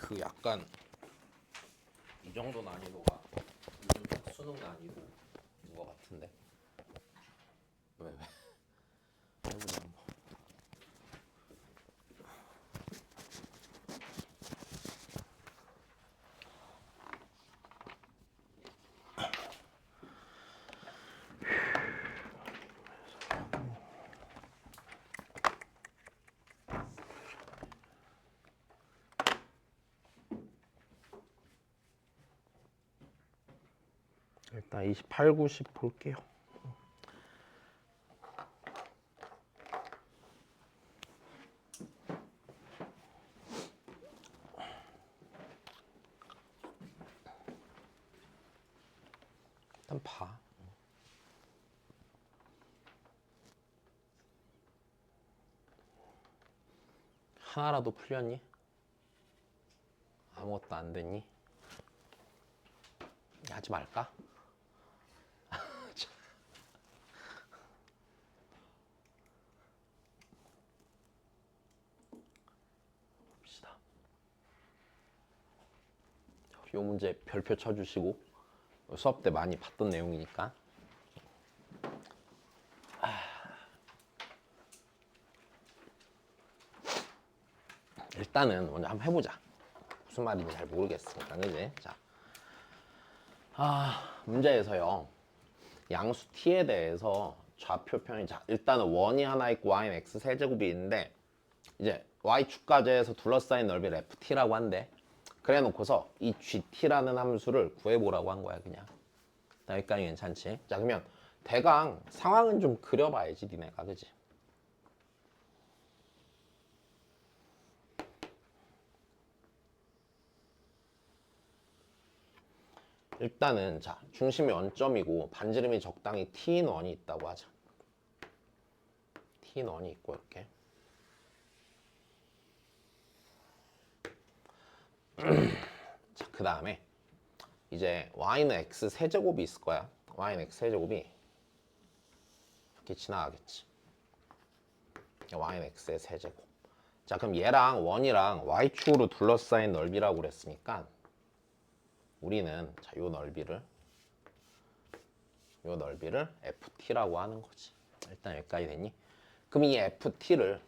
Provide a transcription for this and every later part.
그 약간 이 정도 난이도가 요즘 딱 수능 난이도인 것 같은데. 왜? 해보자 한번. 일단 28, 90 볼게요. 일단 봐. 하나라도 풀렸니? 아무것도 안 됐니? 하지 말까? 봅시다. 이 문제 별표 쳐주시고, 수업 때 많이 봤던 내용이니까. 일단은 먼저 한번 해보자. 무슨 말인지 잘 모르겠으니까, 그지? 자, 문제에서요. 양수 t에 대해서 좌표 편이, 자, 일단은 원이 하나 있고 y는 x 세제곱이 있는데, 이제 y축까지에서 둘러싸인 넓이를 ft라고 한대. 그래 놓고서 이 gt라는 함수를 구해보라고 한 거야, 그냥. 여기까지 괜찮지? 자, 그러면 대강 상황은 좀 그려봐야지, 니네가, 그지? 일단은 자, 중심이 원점이고 반지름이 적당히 t인 원이 있다고 하자. t인 원이 있고 이렇게. 자, 그 다음에 이제 y는 x 세제곱이 있을 거야. y는 x 세제곱이 이렇게 지나가겠지. y는 x의 세제곱. 자, 그럼 얘랑 원이랑 y축으로 둘러싸인 넓이라고 그랬으니까 우리는 자, 요 넓이를 ft라고 하는 거지. 일단 여기까지 됐니? 그럼 이 ft를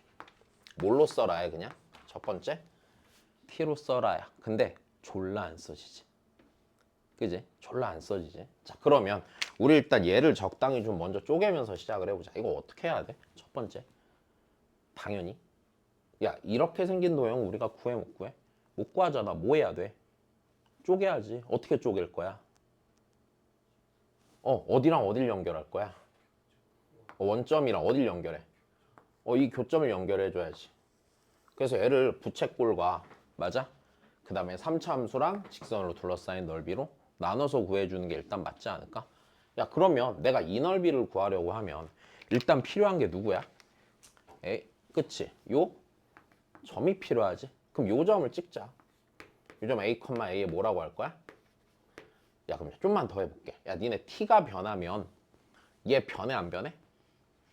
뭘로 써라 해, 그냥? 첫 번째 t로 써라야. 근데 졸라 안 써지지. 그지? 졸라 안 써지지. 자, 그러면 우리 일단 얘를 적당히 좀 먼저 쪼개면서 시작을 해보자. 이거 어떻게 해야 돼? 첫 번째, 당연히 야, 이렇게 생긴 도형 우리가 구해 못 구해? 못 구하잖아. 뭐 해야 돼? 쪼개야지. 어떻게 쪼갤 거야? 어디랑 어딜 연결할 거야? 원점이랑 어딜 연결해? 이 교점을 연결해 줘야지. 그래서 얘를 부채꼴과, 맞아? 그 다음에 3차 함수랑 직선으로 둘러싸인 넓이로 나눠서 구해주는 게 일단 맞지 않을까? 야, 그러면 내가 이 넓이를 구하려고 하면 일단 필요한 게 누구야? 그치? 요 점이 필요하지? 그럼 요 점을 찍자. 요 점 A,A에 뭐라고 할 거야? 야, 그럼 좀만 더 해볼게. 야, 니네 t가 변하면 얘 변해 안 변해?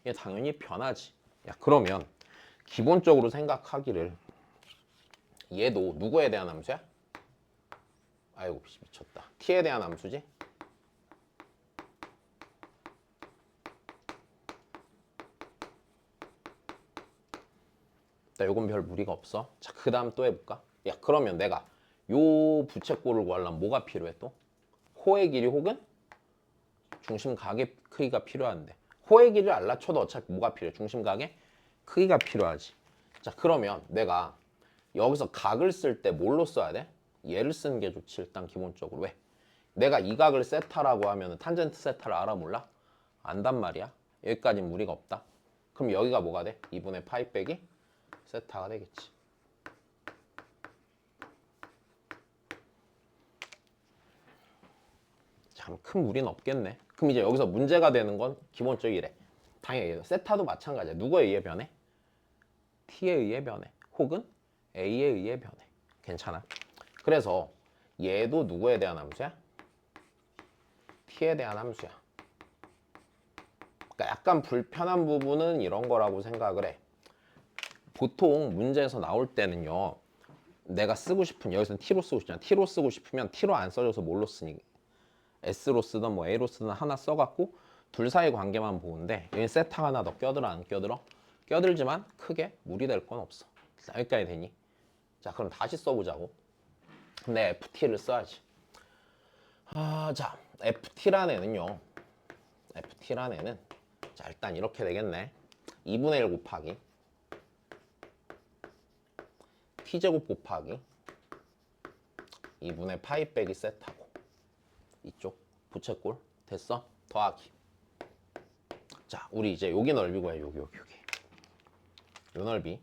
얘 당연히 변하지. 야, 그러면 기본적으로 생각하기를 얘도 누구에 대한 함수야? 아이고 미쳤다. t에 대한 함수지? 나 요건 별 무리가 없어. 자, 그 다음 또 해볼까? 야, 그러면 내가 요 부채꼴을 구하려면 뭐가 필요해 또? 호의 길이 혹은 중심각의 크기가 필요한데, 호의 길이를 알라쳐도 어차피 뭐가 필요해? 중심각의 크기가 필요하지. 자, 그러면 내가 여기서 각을 쓸 때 뭘로 써야 돼? 얘를 쓰는 게 좋지. 일단 기본적으로. 왜? 내가 이 각을 세타라고 하면 탄젠트 세타를 알아 몰라? 안단 말이야. 여기까지 무리가 없다. 그럼 여기가 뭐가 돼? 2분의 파이 빼기 세타가 되겠지. 참 큰 무리는 없겠네. 그럼 이제 여기서 문제가 되는 건 기본적으로 이래. 당연히 세타도 마찬가지야. 누구에 의해 변해? t에 의해 변해. 혹은 a에 의해 변해. 괜찮아. 그래서 얘도 누구에 대한 함수야? t에 대한 함수야. 그러니까 약간 불편한 부분은 이런 거라고 생각을 해. 보통 문제에서 나올 때는요, 내가 쓰고 싶은 여기서는 t로 쓰고 싶잖아. t로 쓰고 싶으면 t로 안 써줘서 뭘로 쓰니? s로 쓰든 뭐 a로 쓰든 하나 써갖고 둘 사이 관계만 보는데 여기 세타가 하나 더 껴들어 안 껴들어? 껴들지만 크게 무리될 건 없어. 여기까지 되니? 자 그럼 다시 써보자고. 근데 ft를 써야지. 자 ft란 애는요. ft란 애는 자 일단 이렇게 되겠네. 2분의 1 곱하기 t제곱 곱하기 2분의 파이 빼기 세타고 이쪽 부채꼴 됐어? 더하기. 자 우리 이제 여기 넓이 구해. 여기 요 넓이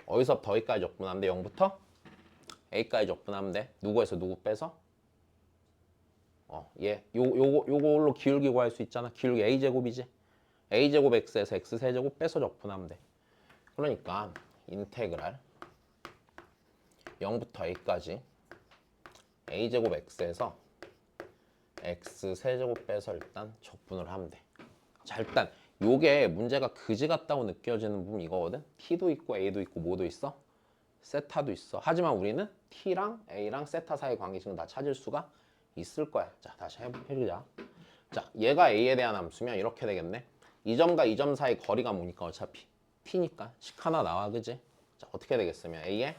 어디서부터 어디까지 적분하면 돼? 0부터 a까지 적분하면 돼. 누구에서 누구 빼서? 요걸로 기울기 구할 수 있잖아. 기울기 a제곱이지. a제곱 x에서 x 세제곱 빼서 적분하면 돼. 그러니까 인테그랄 0부터 a까지 a제곱 x에서 x 세제곱 빼서 일단 적분을 하면 돼. 자 일단 요게 문제가 그지 같다고 느껴지는 부분 이거거든. t도 있고 a도 있고 뭐도 있어? 세타도 있어. 하지만 우리는 t랑 a랑 세타 사이 관계식은 다 찾을 수가 있을 거야. 자 다시 해보자. 자 얘가 a에 대한 함수면 이렇게 되겠네. 이 점과 이 점 사이 거리가 뭐니까 어차피 t니까 식 하나 나와. 그지? 자 어떻게 되겠으면 a의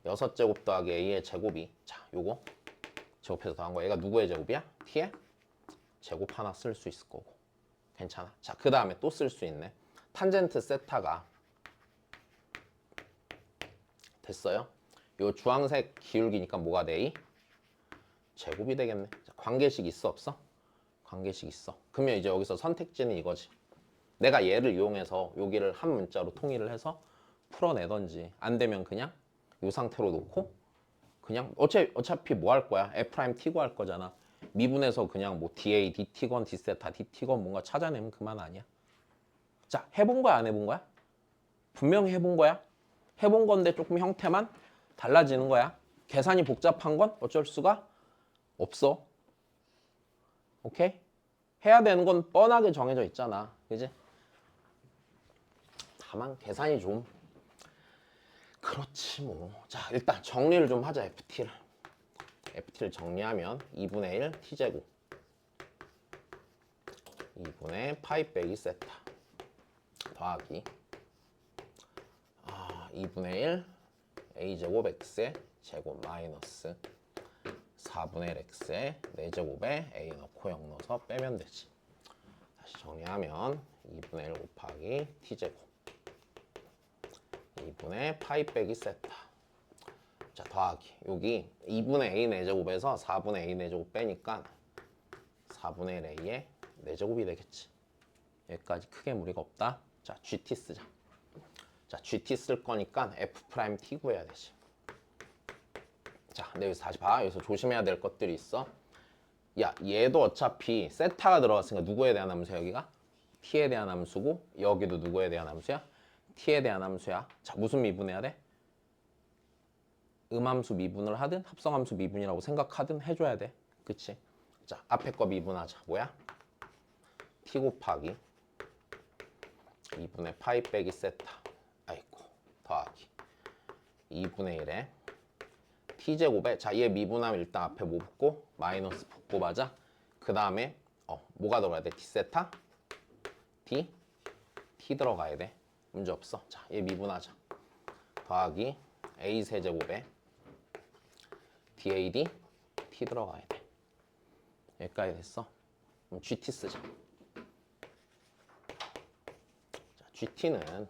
6제곱 더하기 a의 제곱이 자 요거 제곱해서 더한 거. 얘가 누구의 제곱이야? t의 제곱 하나 쓸 수 있을 거고. 괜찮아. 자 그 다음에 또 쓸 수 있네. 탄젠트 세타가 됐어요. 요 주황색 기울기니까 뭐가 돼? 제곱이 되겠네. 자, 관계식 있어 없어? 관계식 있어. 그러면 이제 여기서 선택지는 이거지. 내가 얘를 이용해서 여기를 한 문자로 통일을 해서 풀어내던지 안 되면 그냥 이 상태로 놓고 그냥 어차피 뭐 할 거야? f' t 구할 거잖아. 미분해서 그냥 뭐 dA, dt건, d세타, dt건 뭔가 찾아내면 그만 아니야. 자 해본 거야 안 해본 거야? 분명히 해본 거야. 해본 건데 조금 형태만 달라지는 거야. 계산이 복잡한 건 어쩔 수가 없어. 오케이? 해야 되는 건 뻔하게 정해져 있잖아. 그지? 다만 계산이 좀 그렇지 뭐. 자 일단 정리를 좀 하자. FT를 정리하면 2분의 1 t제곱 2분의 파이 빼기 세타 더하기 2분의 1 a제곱 x의 제곱 마이너스 4분의 1 x의 4제곱에 a 넣고 0 넣어서 빼면 되지. 다시 정리하면 2분의 1 곱하기 t제곱 2분의 파이 빼기 세타 자 더하기 여기 2분의 a 4제곱에서 4분의 a 4제곱 빼니까 4분의 1 a의 4제곱이 되겠지. 여기까지 크게 무리가 없다. 자 gt 쓰자. 자 gt 쓸 거니까 f'' 구해야 되지. 자 근데 여기서 다시 봐. 여기서 조심해야 될 것들이 있어. 야 얘도 어차피 세타가 들어갔으니까 누구에 대한 함수야? 여기가 t에 대한 함수고 여기도 누구에 대한 함수야? t에 대한 함수야. 자 무슨 미분해야 돼? 음함수 미분을 하든 합성함수 미분이라고 생각하든 해줘야 돼. 그치? 자 앞에 거 미분하자. 뭐야? t 곱하기 2분의 파이 빼기 세타 아이고 더하기 2분의 1에 t제곱에 자 얘 미분하면 일단 앞에 뭐 붙고 마이너스 붙고 맞아? 그 다음에 뭐가 들어가야 돼? d세타 t 들어가야 돼. 문제 없어. 자 얘 미분하자. 더하기 a 세제곱에 dad t 들어가야 돼. 여기까지 됐어. 그럼 gt 쓰자. 자 gt는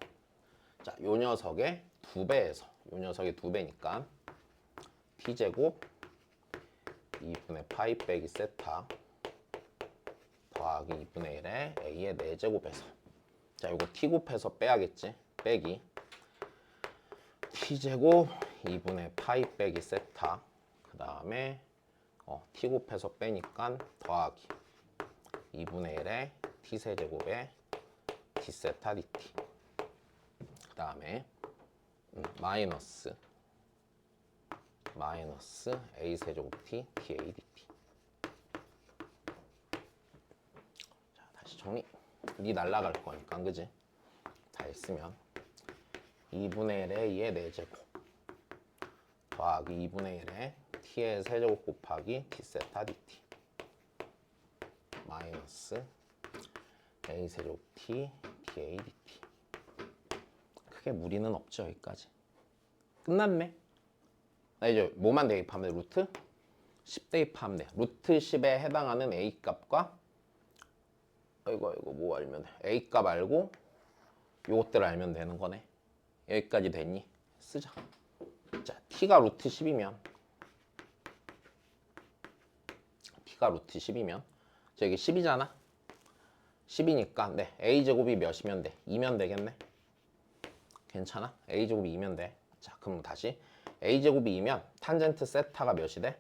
자 요 녀석의 2배에서 요 녀석의 2배니까 t제곱 2분의 파이 빼기 세타 더하기 2분의 1에 a의 4제곱에서 자 요거 t 곱해서 빼야겠지. 빼기 t제곱 2분의 파이 빼기 세타 그 다음에 t 곱해서 빼니까 더하기 2분의 1에 t 세제곱에 t 세타 dt 그 다음에 마이너스 a 세제곱 t dA dt. 자 다시 정리. 니 날라갈 거니까 그지? 다 했으면 2분의 1에 2의 4제곱 더하기 2분의 1에 t의 세제곱 곱하기 t 세타 dt 마이너스 a 세제곱 t dA dt. 크게 무리는 없죠. 여기까지 끝났네. 나 이제 뭐만 대입하면 돼? 루트 10 대입하면 돼. 루트 10에 해당하는 a 값과 이거 뭐 알면 돼? a 값 알고 요것들 알면 되는 거네. 여기까지 됐니? 쓰자. 자, t가 루트 10이면 자, 여기 10이잖아. 10이니까 네, a제곱이 몇이면 돼? 2면 되겠네. 괜찮아? a제곱이 2면 돼. 자, 그럼 다시 a제곱이 2면 탄젠트 세타가 몇이 돼?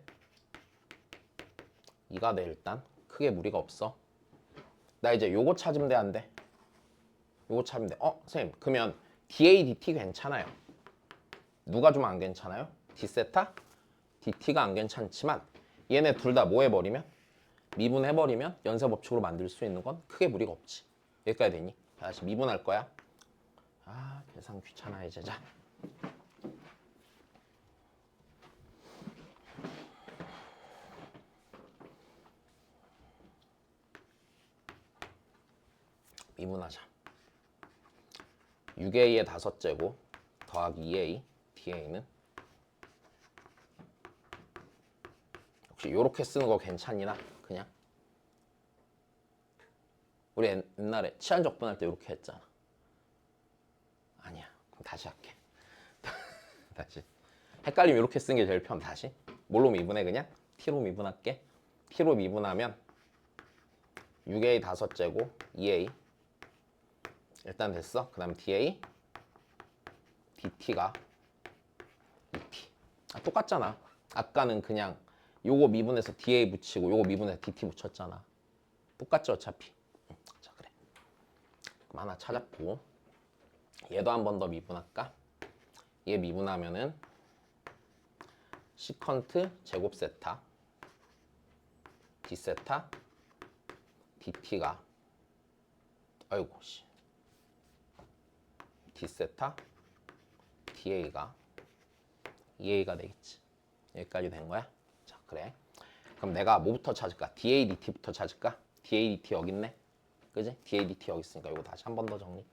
2가 돼. 일단 크게 무리가 없어. 나 이제 요거 찾으면 돼, 안 돼? 요거 찾으면 돼. 선생님, 그러면 dA dt 괜찮아요. 누가 좀 안 괜찮아요? d 세타? dt가 안 괜찮지만 얘네 둘 다 뭐 해버리면? 미분해버리면 연쇄법칙으로 만들 수 있는 건 크게 무리가 없지. 여기까지 되니? 다시 미분할 거야. 계산 귀찮아 이제. 자, 미분하자. 6a의 5제곱 더하기 2a da는 혹시 요렇게 쓰는 거 괜찮이나? 그냥 우리 옛날에 치환적분할 때 요렇게 했잖아. 아니야. 그럼 다시 할게. 다시. 헷갈리면 이렇게 쓰는 게 제일 편. 다시. 뭘로 미분해? 그냥 t로 미분할게. t로 미분하면 6a 5제곱 2a 일단 됐어. 그 다음 dA dt가 2t. 똑같잖아. 아까는 그냥 요거 미분해서 dA 붙이고 요거 미분해서 dt 붙였잖아. 똑같죠 어차피. 자, 그래. 그럼 하나 찾았고 얘도 한 번 더 미분할까? 얘 미분하면은 시컨트 제곱 세타 d 세타 dt가 아이고 씨 d 세타 da가 2a가 되겠지. 여기까지 된 거야? 자, 그래. 그럼 내가 뭐부터 찾을까? da dt부터 찾을까? da dt 여기 있네. 그지? da dt 여기 있으니까 이거 다시 한 번 더 정리.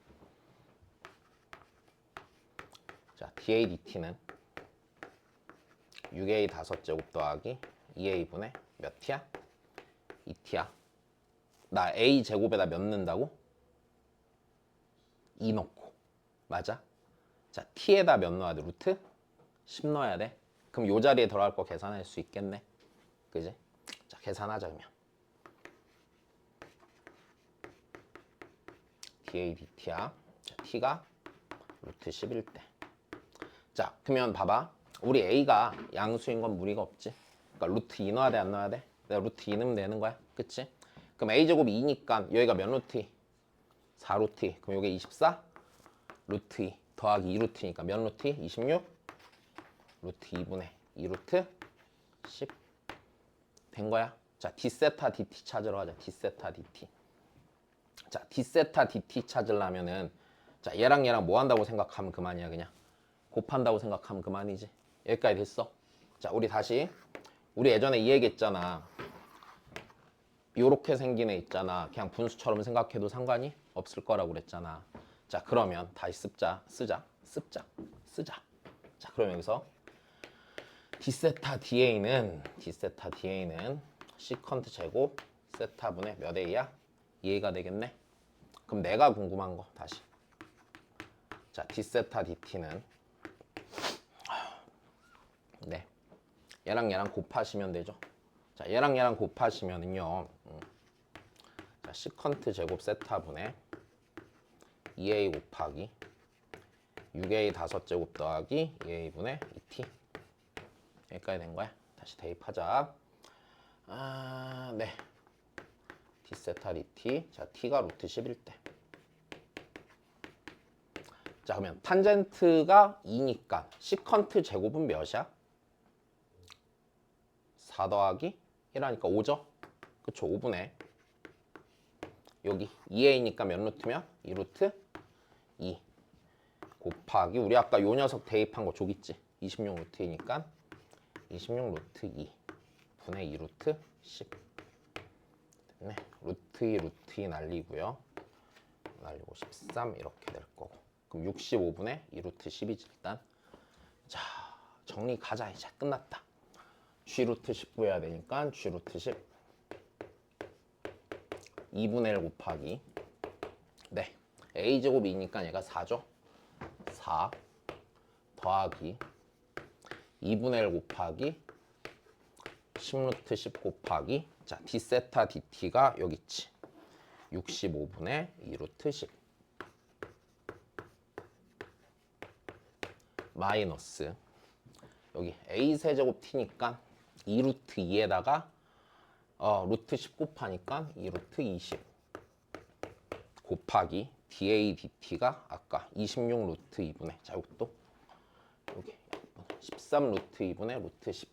자, da dt는 6a 5제곱 더하기 2a분의 몇 t야? 2t야. 나 a 제곱에다 몇 넣는다고? 2 넣고. 맞아? 자, t에다 몇 넣어야 돼? 루트 10 넣어야 돼. 그럼 요 자리에 들어갈 거 계산할 수 있겠네. 그지? 자, 계산하자 그러면. da dt야. 자, t가 루트 10일 때. 자, 그러면 봐봐. 우리 a가 양수인 건 무리가 없지. 그러니까 루트 2 넣어야 돼, 안 넣어야 돼? 내가 루트 2 넣으면 되는 거야. 그치? 그럼 a제곱이 2니까 여기가 몇 루트 2? 4 루트 2. 그럼 여기 24? 루트 2 더하기 2 루트니까 몇 루트 2? 26? 루트 2분의 2 루트 10. 된 거야. 자, d 세타 dt 찾으러 가자. d 세타 dt. 자, d 세타 dt 찾으려면은 자, 얘랑 뭐 한다고 생각하면 그만이야. 그냥 곱한다고 생각하면 그만이지. 여기까지 됐어. 자, 우리 다시 우리 예전에 이 얘기했잖아. 요렇게 생긴 애 있잖아. 그냥 분수처럼 생각해도 상관이 없을 거라고 그랬잖아. 자, 그러면 다시 쓰자. 자, 그럼 여기서 d 세타 da는 시컨트 제곱 세타분의 몇 a야? 2a가 되겠네. 그럼 내가 궁금한 거 다시. 자, d 세타 dt는 네, 얘랑 곱하시면 되죠. 자, 얘랑 곱하시면은요. 자, 시컨트 제곱 세타분의 2a 곱하기 6a 5제곱 더하기 2a분의 2t. 여기까지 된 거야. 다시 대입하자. 네. d 세타 dt. 자, t가 루트 10일 때. 자, 그러면 탄젠트가 2니까 시컨트 제곱은 몇이야? 4 더하기 1하니까 5죠? 그쵸? 5분의 여기 2a니까 몇 루트면? 2루트 2. 곱하기 우리 아까 요 녀석 대입한 거 족 있지? 26 루트이니까 26 루트 2 분의 2 루트 10 네, 루트 2 루트 2 날리고요. 날리고 13 이렇게 될 거고 그럼 65분의 2 루트 10이지 일단. 자 정리 가자. 이제 끝났다. g 루트 10 구해야 되니까 g 루트 10 2분의 1 곱하기 네 a제곱 2니까 얘가 4죠. 4 더하기 2분의 1 곱하기 10 루트 10 곱하기 자 d세타 dt가 여기 있지. 65분의 2 루트 10 마이너스 여기 a 세제곱 t니까 2 루트 2에다가 루트 10 곱하니까 2 루트 20 곱하기 dA dt가 아까 26 루트 2분의 자 이것도 여기 13 루트 2분의 루트 10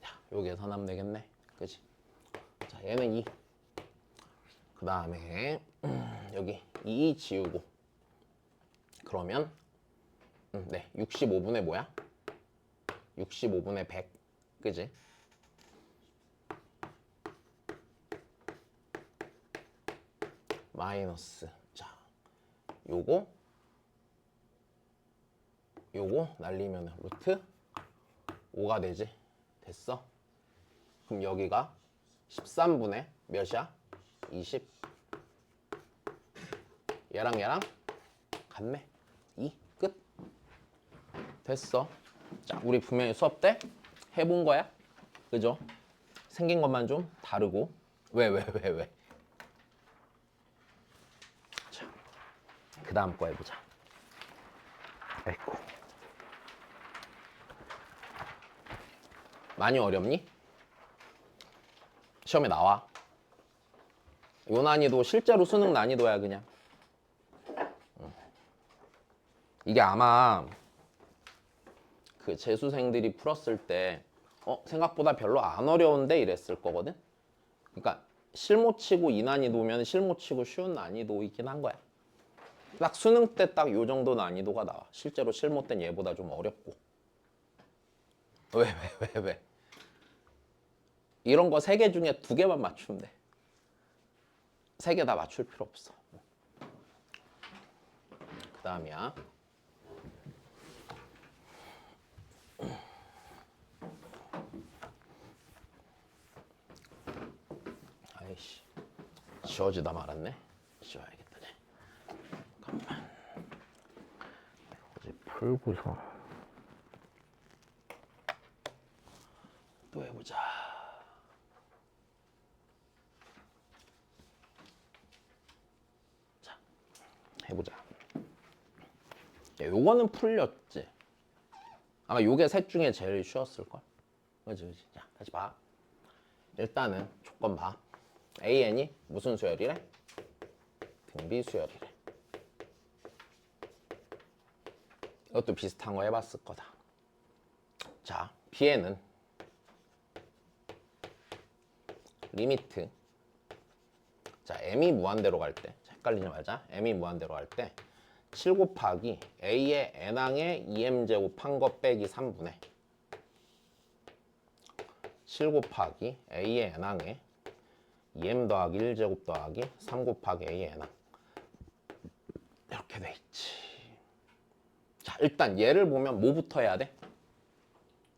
자, 요 계산하면 되겠네. 그지? 자 얘는 2 그 다음에 여기 2 지우고 그러면 네 65분의 뭐야? 65분의 100 그지? 마이너스 자 요거 날리면 루트 5가 되지. 됐어? 그럼 여기가 13분의 몇이야? 20 얘랑 같네. 2 끝. 됐어. 자 우리 분명히 수업 때 해본 거야. 그죠? 생긴 것만 좀 다르고 왜? 자, 그 다음 거 해보자. 아이고. 많이 어렵니? 시험에 나와. 요 난이도 실제로 수능 난이도야 그냥. 이게 아마 그 재수생들이 풀었을 때 생각보다 별로 안 어려운데 이랬을 거거든. 그러니까 실무치고 이 난이도면 실무치고 쉬운 난이도이긴 한 거야. 딱 수능 때 딱 요 정도 난이도가 나와. 실제로 실무 땐 얘보다 좀 어렵고. 왜? 이런 거 3개 중에 2개만 맞추면 돼. 3개 다 맞출 필요 없어. 그 다음이야. 아이씨. 지워지다 말았네. 지워야겠다. 잠깐만. 어제 풀고서 또 해보자. 자, 해보자. 야, 요거는 풀렸지. 아마 요게 셋 중에 제일 쉬웠을걸. 그지. 자, 다시 봐. 일단은 조건 봐. AN이 무슨 수열이래? 등비 수열이래. 이것도 비슷한 거 해봤을 거다. 자, B에는 리미트. 자, M이 무한대로 갈 때, 헷갈리지 말자. M이 무한대로 갈 때 7 곱하기 A의 N항의 2M제곱 한 거 빼기 3분의 7 곱하기 A의 N항의 2M 더하기 1제곱 더하기 3 곱하기 A의 N항 이렇게 돼 있지. 자, 일단 얘를 보면 뭐부터 해야 돼?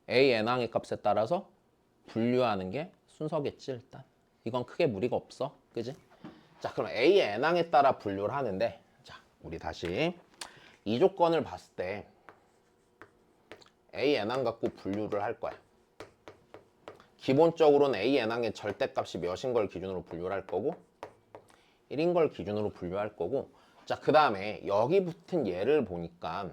A N항의 값에 따라서 분류하는 게 순서겠지. 일단 이건 크게 무리가 없어. 그지? 자, 그럼 A N항에 따라 분류를 하는데 자, 우리 다시 이 조건을 봤을 때 A N항 갖고 분류를 할 거야. 기본적으로는 A N항의 절대값이 몇인 걸 기준으로 분류를 할 거고 1인 걸 기준으로 분류할 거고 자, 그 다음에 여기 붙은 얘를 보니까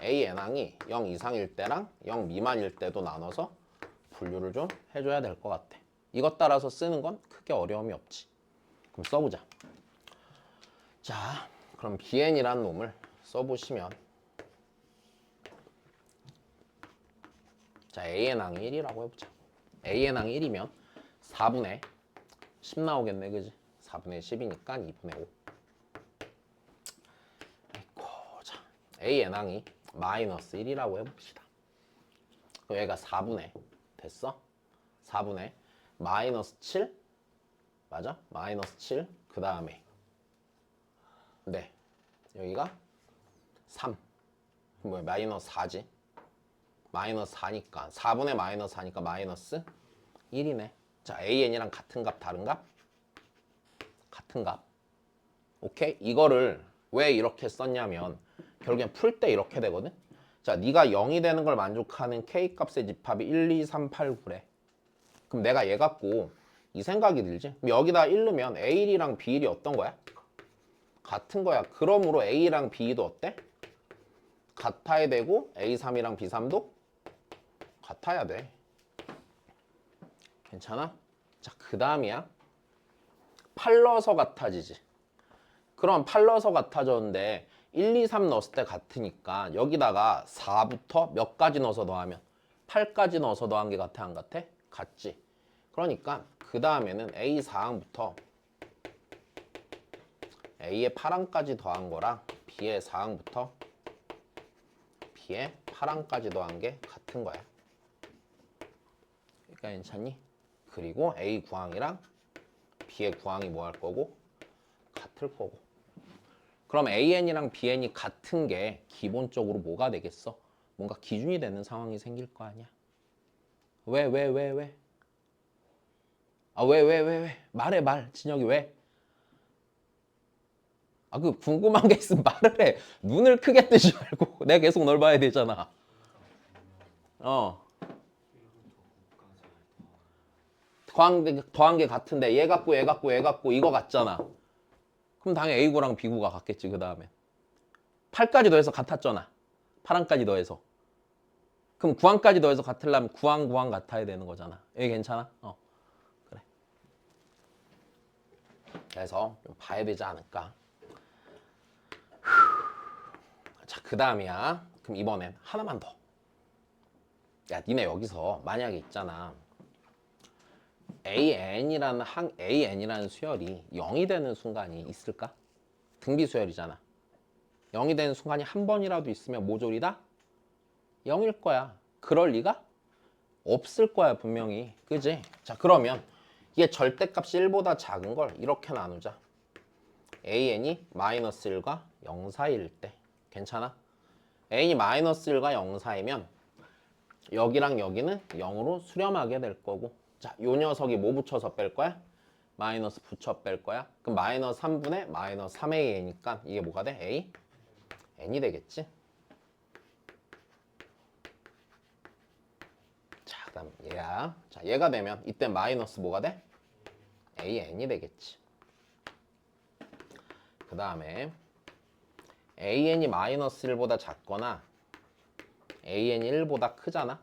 A N항이 0 이상일 때랑 0 미만일 때도 나눠서 분류를 좀 해줘야 될 것 같아. 이것 따라서 쓰는 건 크게 어려움이 없지. 그럼 써보자. 자, 그럼 BN이라는 놈을 써보시면 자, AN항이 1이라고 해보자. AN항이 1이면 4분의 10 나오겠네. 그지? 4분의 10이니까 2분의 5. 아이고, 자, a n항이 마이너스 1이라고 해봅시다. 그럼 얘가 4분의 됐어? 4분의 마이너스 7 맞아? 마이너스 7 그 다음에 네 여기가 3 뭐야 마이너스 4지 마이너스 4니까 4분의 마이너스 4니까 마이너스 1이네. 자 AN이랑 같은 값 다른 값? 같은 값. 오케이? 이거를 왜 이렇게 썼냐면 결국엔 풀 때 이렇게 되거든. 자 네가 0이 되는 걸 만족하는 K값의 집합이 1, 2, 3, 8, 9래. 그럼 내가 얘 갖고 이 생각이 들지? 그럼 여기다 1 넣으면 A1이랑 B1이 어떤 거야? 같은 거야. 그러므로 A랑 B도 어때? 같아야 되고 A3이랑 B3도 같아야 돼. 괜찮아? 자, 그 다음이야. 8 넣어서 같아지지. 그럼 8 넣어서 같아졌는데 1, 2, 3 넣었을 때 같으니까 여기다가 4부터 몇 가지 넣어서 더하면 8까지 넣어서 더한 게 같아 안 같아? 같지. 그러니까 그 다음에는 A 4항부터 A의 8항까지 더한 거랑 B의 4항부터 B의 8항까지 더한 게 같은 거야. 그러니까 괜찮니? 그리고 A 9항이랑 B의 9항이 뭐 할 거고? 같을 거고. 그럼 AN이랑 BN이 같은 게 기본적으로 뭐가 되겠어? 뭔가 기준이 되는 상황이 생길 거 아니야? 왜? 아, 왜? 말해. 진혁이 왜? 아, 그 궁금한 게 있으면 말을 해. 눈을 크게 뜨지 말고. 내가 계속 널 봐야 되잖아. 더한 게 같은데 얘 같고 이거 같잖아. 그럼 당연히 A구랑 B구가 같겠지 그 다음에. 8까지 더해서 같았잖아. 8항까지 더해서. 그럼 9항까지 더해서 같으려면 9항 같아야 되는 거잖아. 여기 괜찮아? 그래. 그래서 좀 봐야 되지 않을까. 자, 그 다음이야. 그럼 이번엔 하나만 더. 야, 니네 여기서 만약에 있잖아. AN이라는 수열이 0이 되는 순간이 있을까? 등비 수열이잖아. 0이 되는 순간이 한 번이라도 있으면 모조리다 0일 거야. 그럴 리가 없을 거야, 분명히. 그지? 자, 그러면 이게 절대값이 1보다 작은 걸 이렇게 나누자. AN이 마이너스 1과 0 사이일 때. 괜찮아? AN이 마이너스 1과 0 사이면 여기랑 여기는 0으로 수렴하게 될 거고. 자, 요 녀석이 뭐 붙여서 뺄 거야? 마이너스 붙여 뺄 거야. 그럼 마이너스 3분의 마이너스 3a n이니까 이게 뭐가 돼? A? n이 되겠지? 자, 그 다음 얘야. 자, 얘가 되면 이때 마이너스 뭐가 돼? a n이 되겠지. 그 다음에 a n이 마이너스 1보다 작거나 a n이 1보다 크잖아?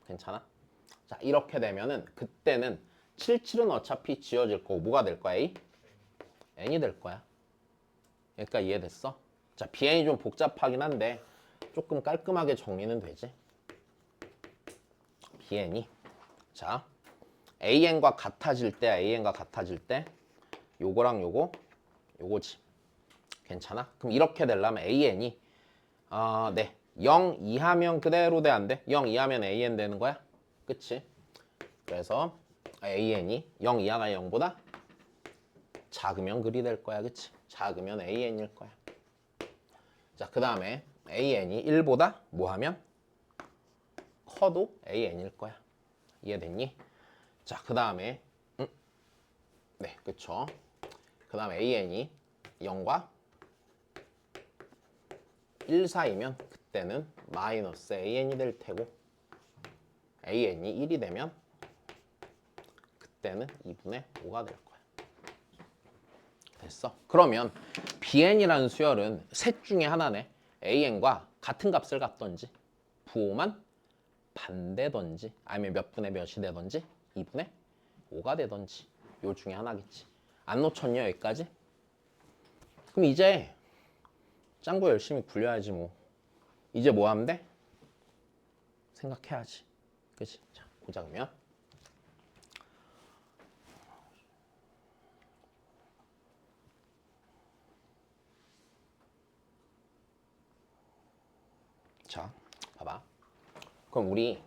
괜찮아? 자, 이렇게 되면은 그때는 77은 어차피 지워질 거고 뭐가 될 거야? A? n이 될 거야. 그러니까 이해됐어? 자, BN이 좀 복잡하긴 한데 조금 깔끔하게 정리는 되지. BN이 자, AN과 같아질 때 요거랑 요거지. 괜찮아? 그럼 이렇게 되려면 AN이 0 이하면 그대로 돼 안 돼? 0 이하면 AN 되는 거야? 그치? 그래서 AN이 0 이하가 0보다 작으면 그리 될 거야. 그치? 작으면 AN일 거야. 자, 그 다음에 AN이 1보다 뭐하면? 커도 AN일 거야. 이해됐니? 자, 그 다음에 네, 그쵸. 그 다음에 AN이 0과 1 사이면 그때는 마이너스 AN이 될 테고 AN이 1이 되면 그때는 2분의 5가 될 거야. 됐어? 그러면 BN이라는 수열은 셋 중에 하나네. AN과 같은 값을 갖던지 부호만 반대던지 아니면 몇 분의 몇이 되던지 2분의 5가 되던지 요 중에 하나겠지. 안 놓쳤냐 여기까지? 그럼 이제 짱구 열심히 굴려야지 뭐. 이제 뭐 하면 돼? 생각해야지. 그치? 자, 보자 그러면 자, 봐봐. 그럼 우리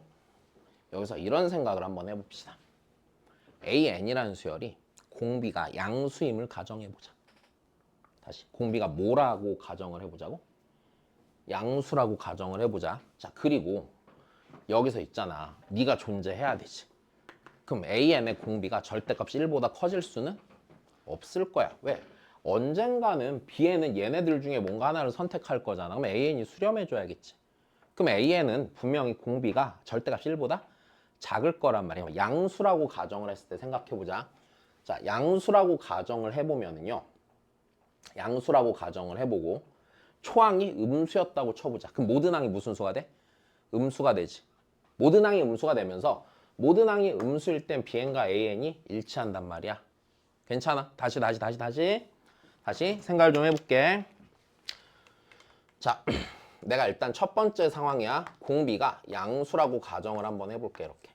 여기서 이런 생각을 한번 해봅시다. AN이라는 수열이 공비가 양수임을 가정해보자. 다시 공비가 뭐라고 가정을 해보자고? 양수라고 가정을 해보자. 자, 그리고 여기서 있잖아. 네가 존재해야 되지. 그럼 AN의 공비가 절대값이 1보다 커질 수는 없을 거야. 왜? 언젠가는 B에는 얘네들 중에 뭔가 하나를 선택할 거잖아. 그럼 AN이 수렴해줘야겠지. 그럼 AN은 분명히 공비가 절대값이 1보다 작을 거란 말이야. 양수라고 가정을 했을 때 생각해보자. 자, 양수라고 가정을 해보면은요. 양수라고 가정을 해보고 초항이 음수였다고 쳐보자. 그럼 모든 항이 무슨 수가 돼? 음수가 되지. 모든 항이 음수가 되면서 모든 항이 음수일 땐 Bn과 AN이 일치한단 말이야. 괜찮아? 다시 생각을 좀 해볼게. 자, 내가 일단 첫 번째 상황이야. 공비가 양수라고 가정을 한번 해볼게. 이렇게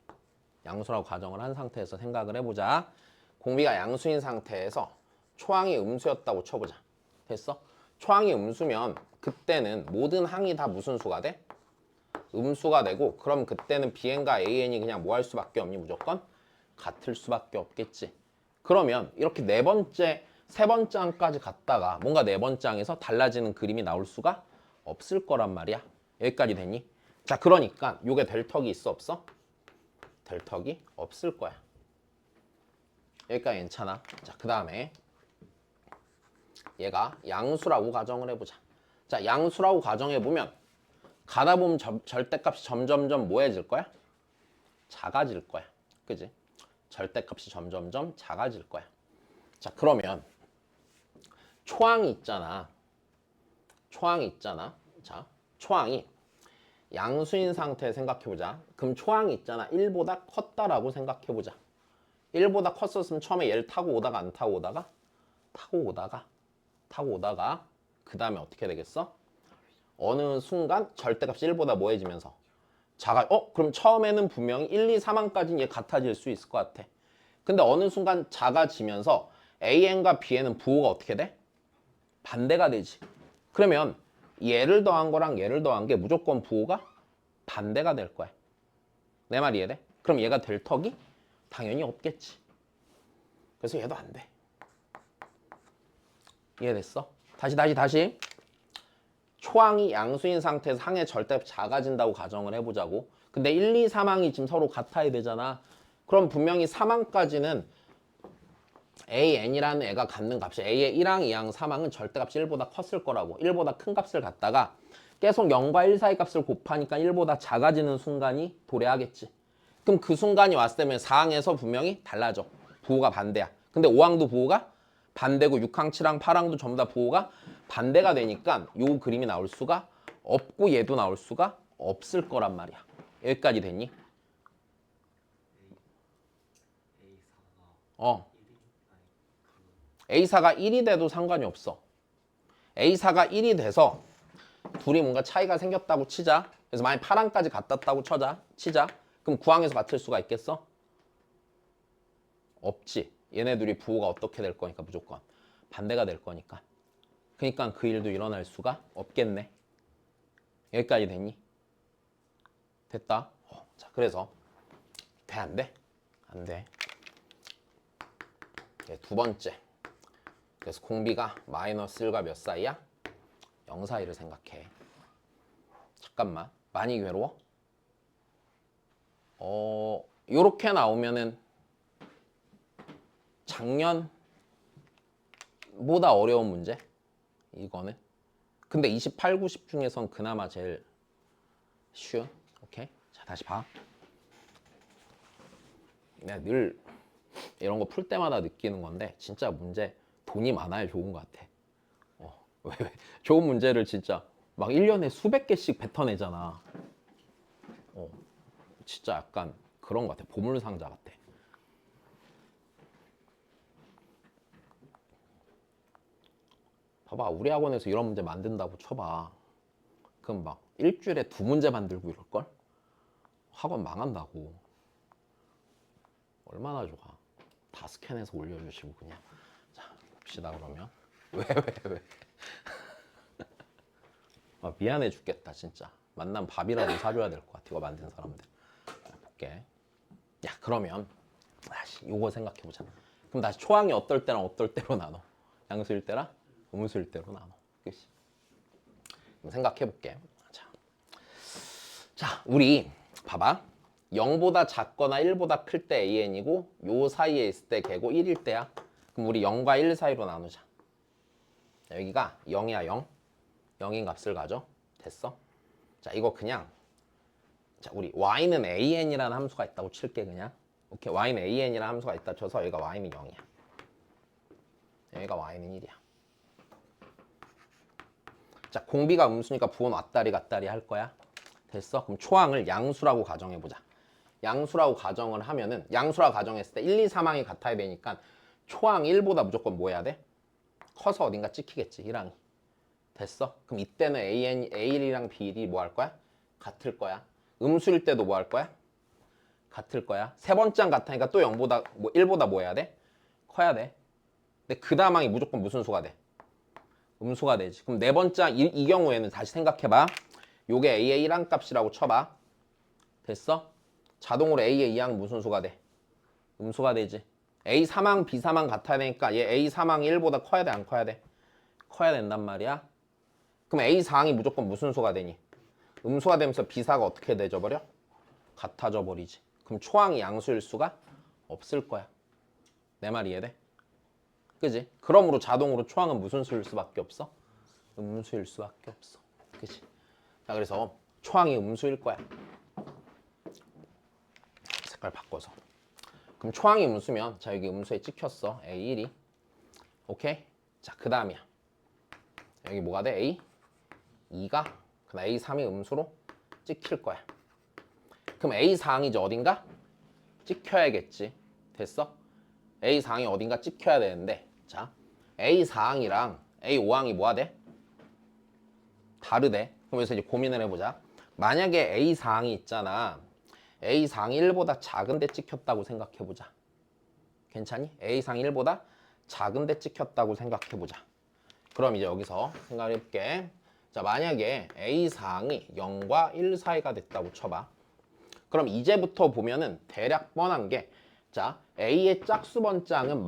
양수라고 가정을 한 상태에서 생각을 해보자. 공비가 양수인 상태에서 초항이 음수였다고 쳐보자. 됐어? 초항이 음수면 그때는 모든 항이 다 무슨 수가 돼? 음수가 되고, 그럼 그때는 Bn과 AN이 그냥 뭐 할 수밖에 없니? 무조건 같을 수밖에 없겠지. 그러면 이렇게 세 번째 항까지 갔다가 뭔가 네 번째 항에서 달라지는 그림이 나올 수가 없을 거란 말이야. 여기까지 됐니? 자, 그러니까 요게 될 턱이 있어 없어? 될 턱이 없을 거야. 여기까지 괜찮아. 자, 그 다음에 얘가 양수라고 가정을 해보자. 자, 양수라고 가정해보면 가다 보면 절대값이 점점점 뭐해질 거야? 작아질 거야. 그지? 절대값이 점점점 작아질 거야. 자, 그러면 초항이 있잖아. 자, 초항이 양수인 상태 생각해보자. 그럼 초항이 있잖아. 1보다 컸다라고 생각해보자. 1보다 컸었으면 처음에 얘를 타고 오다가 안 타고 오다가 타고 오다가 그 다음에 어떻게 되겠어? 어느 순간 절대값이 1보다 뭐해지면서 그럼 처음에는 분명히 1, 2, 3항까지는 얘 같아질 수 있을 것 같아. 근데 어느 순간 작아지면서 AN과 BN은 부호가 어떻게 돼? 반대가 되지. 그러면 얘를 더한 거랑 얘를 더한 게 무조건 부호가 반대가 될 거야. 내 말 이해돼? 그럼 얘가 될 턱이 당연히 없겠지. 그래서 얘도 안 돼. 이해됐어? 다시. 초항이 양수인 상태에서 항의 절대 작아진다고 가정을 해보자고. 근데 1, 2, 3항이 지금 서로 같아야 되잖아. 그럼 분명히 3항까지는 AN이라는 애가 갖는 값이 A의 1항, 2항, 3항은 절대값이 1보다 컸을 거라고. 1보다 큰 값을 갖다가 계속 0과 1 사이 값을 곱하니까 1보다 작아지는 순간이 도래하겠지. 그럼 그 순간이 왔을 때면 4항에서 분명히 달라져. 부호가 반대야. 근데 5항도 부호가 반대고 6항, 7항, 8항도 전부 다 부호가 반대가 되니까 요 그림이 나올 수가 없고 얘도 나올 수가 없을 거란 말이야. 여기까지 됐니? A사가 1이 돼도 상관이 없어. A사가 1이 돼서 둘이 뭔가 차이가 생겼다고 치자. 그래서 만약 8항까지 같았다고 치자. 그럼 9항에서 같을 수가 있겠어? 없지. 얘네들이 부호가 어떻게 될 거니까 무조건 반대가 될 거니까. 그러니까 그 일도 일어날 수가 없겠네. 여기까지 됐니? 됐다. 자, 그래서 돼, 안 돼? 안 돼. 두 번째. 그래서 공비가 마이너스 1과 몇 사이야? 0 사이를 생각해. 잠깐만. 많이 괴로워? 요렇게 나오면은 작년보다 어려운 문제? 이거는. 근데 28, 90 중에선 그나마 제일 쉬운. 오케이? 자, 다시 봐. 내가 늘 이런 거 풀 때마다 느끼는 건데 진짜 문제 돈이 많아야 좋은 것 같아. 왜? 좋은 문제를 진짜 막 1년에 수백 개씩 뱉어내잖아. 진짜 약간 그런 것 같아. 보물상자 같아. 봐봐, 우리 학원에서 이런 문제 만든다고 쳐봐. 그럼 막 일주일에 2문제 만들고 이럴걸? 학원 망한다고. 얼마나 좋아. 다 스캔해서 올려주시고 그냥. 자, 봅시다 그러면. 왜? 미안해 죽겠다 진짜. 만나면 밥이라도 사줘야 될 것 같아. 이거 만든 사람들. 자, 볼게. 야 그러면 요거 생각해보자. 그럼 다시 초항이 어떨 때랑 어떨 때로 나눠? 양수일 때랑 음수일 때로 나눠. 그치? 그럼 생각해볼게. 자, 우리 봐봐. 0보다 작거나 1보다 클 때 AN이고 요 사이에 있을 때 걔고 1일 때야. 그럼 우리 0과 1 사이로 나누자. 자, 여기가 0이야 0. 0인 값을 가져. 됐어? 자, 이거 그냥 자, 우리 y는 an이라는 함수가 있다고 칠게 그냥. 오케이, y는 an이라는 함수가 있다 쳐서 여기가 y는 0이야. 여기가 y는 1이야. 자, 공비가 음수니까 부호는 왔다리 갔다리 할 거야. 됐어? 그럼 초항을 양수라고 가정해보자. 양수라고 가정을 하면은 양수라고 가정했을 때 1, 2, 3항이 같아야 되니까 초항 1보다 무조건 뭐 해야 돼? 커서 어딘가 찍히겠지, 1항이. 됐어? 그럼 이때는 A1이랑 B1이 뭐 할 거야? 같을 거야. 음수일 때도 뭐 할 거야? 같을 거야. 세 번째 항 같으니까 또 0보다, 1보다 뭐 해야 돼? 커야 돼. 근데 그 다음 항이 무조건 무슨 수가 돼? 음수가 되지. 그럼 네 번째 항, 이 경우에는 다시 생각해봐. 요게 A의 1항 값이라고 쳐봐. 됐어? 자동으로 A의 2항 무슨 수가 돼? 음수가 되지. A 3항, B 3항 같아야 되니까 얘 A 3항이 1보다 커야 돼, 안 커야 돼? 커야 된단 말이야. 그럼 A 4항이 무조건 무슨 수가 되니? 음수가 되면서 B 4가 어떻게 되져 버려? 같아져 버리지. 그럼 초항이 양수일 수가 없을 거야. 내 말 이해돼? 그지? 그러므로 자동으로 초항은 무슨 수일 수밖에 없어? 음수일 수밖에 없어. 그지? 자, 그래서 초항이 음수일 거야. 색깔 바꿔서. 그럼 초항이 음수면 자 여기 음수에 찍혔어. A1이. 오케이? 자, 그 다음이야. 여기 뭐가 돼? A2가 그다음 A3이 음수로 찍힐 거야. 그럼 A4항이 이제 어딘가? 찍혀야겠지. 됐어? A4항이 어딘가 찍혀야 되는데 자 A4항이랑 A5항이 뭐가 돼? 다르대. 그러면서 이제 고민을 해보자. 만약에 A4항이 있잖아. A4항이 1보다 작은데 찍혔다고 생각해보자. 괜찮니? A4항이 1보다 작은데 찍혔다고 생각해보자. 그럼 이제 여기서 생각해볼게. 자, 만약에 A4항이 0과 1 사이가 됐다고 쳐봐. 그럼 이제부터 보면은 대략 뻔한 게 자, A의 짝수번장은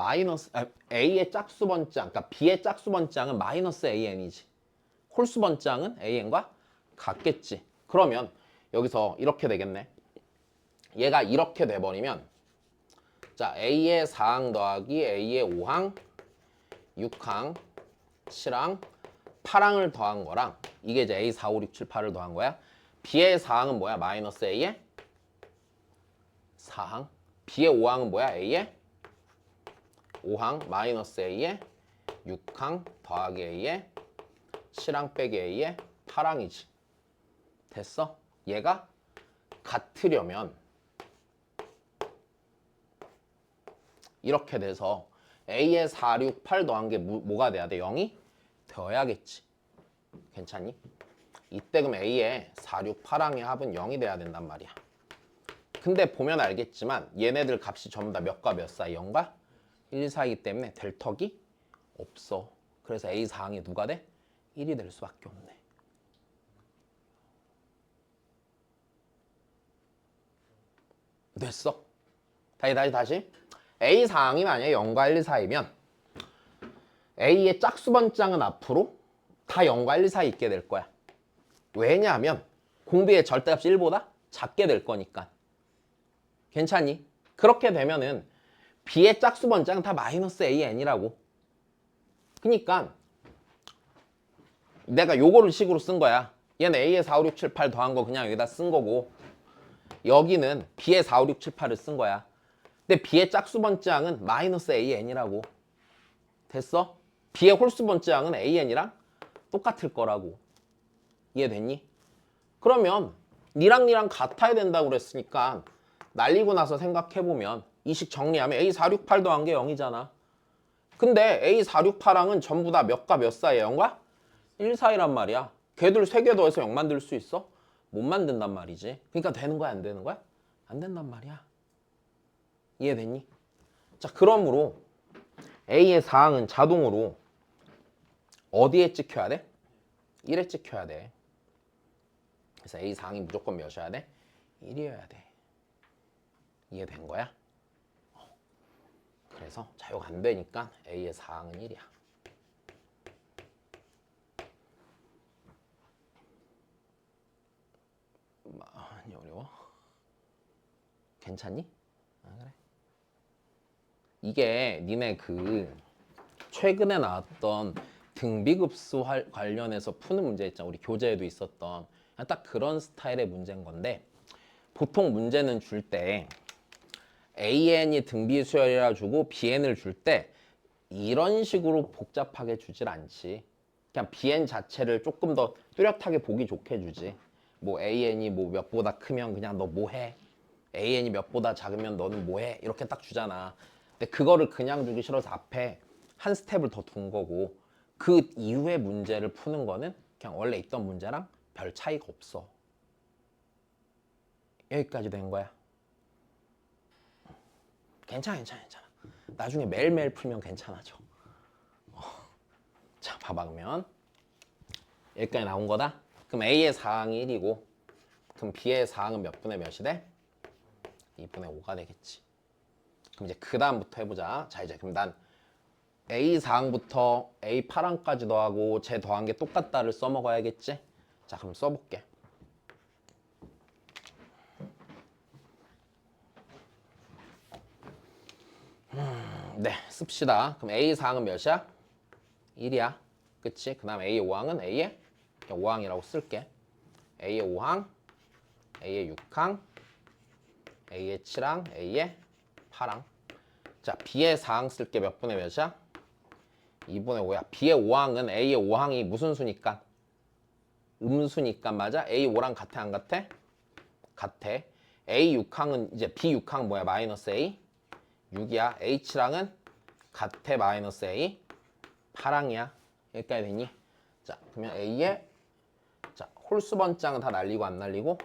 A의 짝수번장, 그러니까 B의 짝수번장은 마이너스 AN이지. 홀수번장은 AN과 같겠지. 그러면 여기서 이렇게 되겠네. 얘가 이렇게 돼버리면 자, A의 4항 더하기 A의 5항, 6항, 7항, 8항을 더한 거랑 이게 이제 A 4, 5, 6, 7, 8을 더한 거야. B의 4항은 뭐야? 마이너스 A의 4항. B의 5항은 뭐야? A의 5항 마이너스 A의 6항 더하기 A의 7항 빼기 A의 8항이지. 됐어? 얘가 같으려면 이렇게 돼서 A의 4, 6, 8 더한 게 뭐가 돼야 돼? 0이 되어야겠지. 괜찮니? 이때 그럼 A의 4, 6, 8항의 합은 0이 돼야 된단 말이야. 근데 보면 알겠지만 얘네들 값이 전부 다 몇과 몇 사이? 0과 1 사이기 때문에 될 턱이 없어. 그래서 A 4항이 누가 돼? 1이 될 수밖에 없네. 됐어? 다시. A 4항이 만약에 0과 1 사이면 A의 짝수번장은 앞으로 다 0과 1 사이 있게 될 거야. 왜냐하면 공비의 절대값이 1보다 작게 될 거니까. 괜찮니? 그렇게 되면은 B의 짝수번장은 다 마이너스 AN이라고. 그니까 내가 요거를 식으로 쓴 거야. 얘는 A의 4, 5, 6, 7, 8 더한 거 그냥 여기다 쓴 거고 여기는 B의 4, 5, 6, 7, 8을 쓴 거야. 근데 B의 짝수번장은 마이너스 AN이라고. 됐어? B의 홀수번장은 AN이랑 똑같을 거라고. 이해됐니? 그러면 니랑 같아야 된다고 그랬으니까 날리고 나서 생각해보면 이 식 정리하면 A 4, 6, 8 더한 게 0이잖아. 근데 A 4, 6, 8항은 전부 다 몇과 몇 사이에 0과 1 사이란 말이야. 걔들 3개 더해서 0 만들 수 있어? 못 만든단 말이지. 그러니까 되는 거야 안 되는 거야? 안 된단 말이야. 이해됐니? 자, 그러므로 A의 4항은 자동으로 어디에 찍혀야 돼? 1에 찍혀야 돼. 그래서 A 사항이 무조건 몇이어야 돼? 1이어야 돼. 이해된 거야? 그래서 자, 이거 안 되니까 A의 사항은 1이야. 많이 어려워? 괜찮니? 아, 그래. 이게 니네 그 최근에 나왔던 등비급수 관련해서 푸는 문제 있잖아. 우리 교재에도 있었던 딱 그런 스타일의 문제인 건데 보통 문제는 줄 때 AN이 등비수열이라 주고 BN을 줄 때 이런 식으로 복잡하게 주질 않지. 그냥 BN 자체를 조금 더 뚜렷하게 보기 좋게 주지. 뭐 AN이 뭐 몇보다 크면 그냥 너 뭐 해? AN이 몇보다 작으면 너는 뭐 해? 이렇게 딱 주잖아. 근데 그거를 그냥 주기 싫어서 앞에 한 스텝을 더 둔 거고 그 이후의 문제를 푸는 거는 그냥 원래 있던 문제랑 별 차이가 없어. 여기까지 된 거야. 괜찮아. 나중에 매일매일 풀면 괜찮아져. 자, 봐봐 그러면 여기까지 나온 거다. 그럼 A의 사항이 1이고 그럼 B의 사항은 몇 분의 몇이 돼? 2분의 5가 되겠지. 그럼 이제 그 다음부터 해보자. 자, 이제 그럼 난 A 사항부터 A 8항까지 더하고 쟤 더한 게 똑같다를 써먹어야겠지? 자, 그럼 써볼게. 네, 씁시다. 그럼 A 사항은 몇이야? 1이야. 그치? 그 다음 A의 5항은 A의 5항이라고 쓸게. A의 5항, A의 6항, A의 7항, A의 8항. 자, B의 4항 쓸게. 몇 분의 몇이야? 2분의 5야. B의 5항은 A의 5항이 무슨 수니까? 음수니까 맞아? A 5랑 같아 안 같아? 같아. A 6항은 이제 B 6항 뭐야? 마이너스 A 6이야. A 7항은 같아 마이너스 A 8항이야. 여기까지 되니? 자, 그러면 A의 자, 홀수 번장은 다 날리고 안 날리고?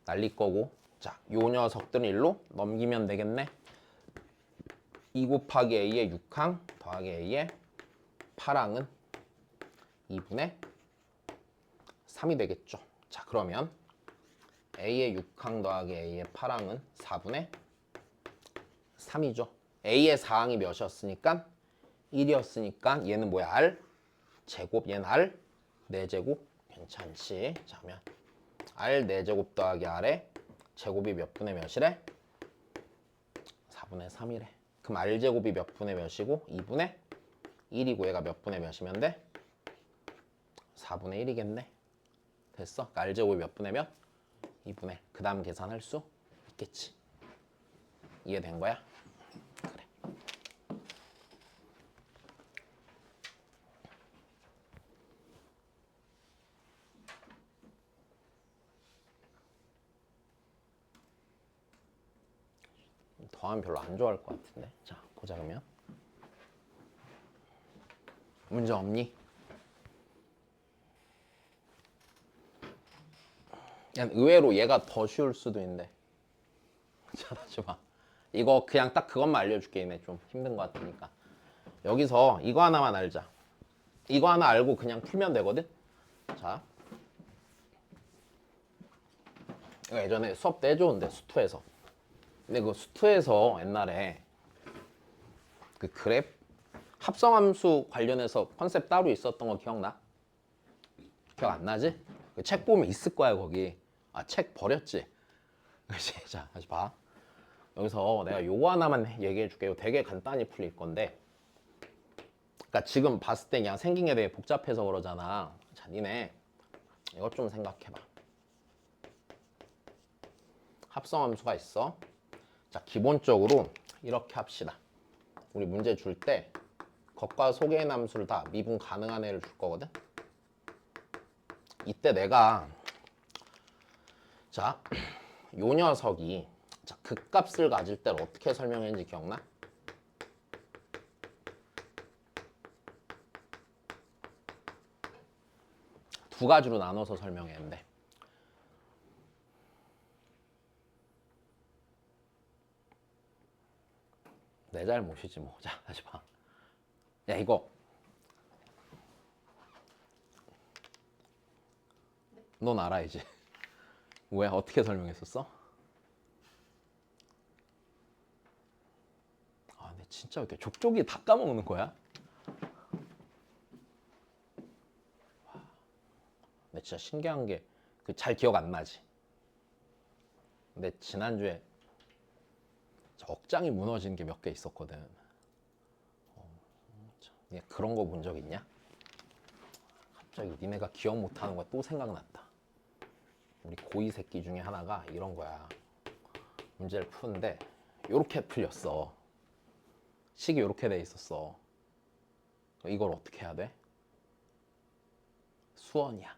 날릴 거고. 자, 요 녀석들은 일로 넘기면 되겠네. 2 곱하기 A의 6항 더하기 A의 8항은 2분의 3이 되겠죠. 자, 그러면 A의 6항 더하기 A의 8항은 4분의 3이죠. A의 4항이 몇이었으니까? 1이었으니까 얘는 뭐야? R 제곱, 얘는 R 4제곱. 괜찮지? 자, 그러면 R 4제곱 더하기 R의 제곱이 몇 분의 몇이래? 4분의 3이래. 그럼 R 제곱이 몇 분의 몇이고 2분의 1이고 얘가 몇 분의 몇이면 돼? 4분의 1이겠네. 됐어? R 제곱이 몇 분의 몇? 2분의. 그 다음 계산할 수 있겠지. 이해된 거야? 그래. 더하면 별로 안 좋아할 것 같은데. 자, 보자 그러면. 문제 없니? 그냥 의외로 얘가 더 쉬울 수도 있는데. 자, 다시 봐. 이거 그냥 딱 그것만 알려줄게. 얘네 좀 힘든 것 같으니까. 여기서 이거 하나만 알자. 이거 하나 알고 그냥 풀면 되거든. 자, 이거 예전에 수업 때 해줬는데 수투에서. 근데 그 수투에서 옛날에 그 그래프 합성함수 관련해서 컨셉 따로 있었던 거 기억나? 기억 안 나지? 그 책 보면 있을 거야 거기. 아, 책 버렸지? 그렇지. 자, 다시 봐. 여기서 내가 요거 하나만 얘기해 줄게요. 되게 간단히 풀릴 건데, 그러니까 지금 봤을 때 그냥 생긴 게 되게 복잡해서 그러잖아. 자, 니네 이것 좀 생각해봐. 합성함수가 있어. 자, 기본적으로 이렇게 합시다. 우리 문제 줄 때 겉과 속에 있는 함수를 다 미분 가능한 애를 줄 거거든. 이때 내가 자, 요 녀석이 자, 극값을 가질 때를 어떻게 설명했는지 기억나? 두 가지로 나눠서 설명했는데, 내 잘못이지 뭐. 자, 다시 봐. 야, 이거 넌 알아 이제. 왜? 어떻게 설명했었어? 아, 근데 진짜 이렇게 족족이 다 까먹는 거야? 근데 진짜 신기한 게 그 잘 기억 안 나지? 근데 지난주에 억장이 무너진 게 몇 개 있었거든. 그런 거 본 적 있냐? 갑자기 니네가 기억 못하는 거 또 생각났다. 우리 고2 새끼 중에 하나가 이런 거야. 문제를 푸는데 요렇게 풀렸어. 식이 요렇게 돼 있었어. 이걸 어떻게 해야 돼? 수원이야.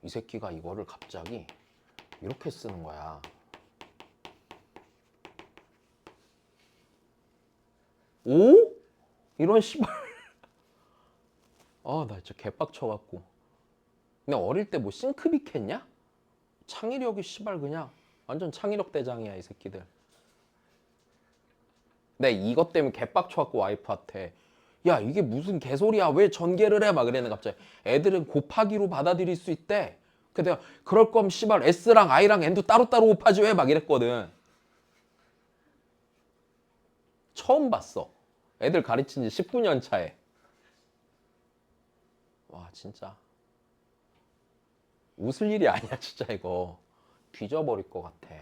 이 새끼가 이거를 갑자기 이렇게 쓰는 거야. 오? 이런 씨발. 아, 나 진짜 개빡쳐갖고. 근데 어릴 때 뭐 싱크빅 했냐? 창의력이 씨발 그냥 완전 창의력 대장이야 이 새끼들. 근데 이것 때문에 개빡쳐갖고 와이프한테 야 이게 무슨 개소리야 왜 전개를 해? 막 그랬네 갑자기. 애들은 곱하기로 받아들일 수 있대. 그래서 내가 그럴 거면 씨발 S랑 I랑 N도 따로따로 곱하지 왜? 막 이랬거든. 처음 봤어. 애들 가르친 지 19년 차에. 와 진짜 웃을 일이 아니야 진짜 이거. 뒤져버릴 것 같아.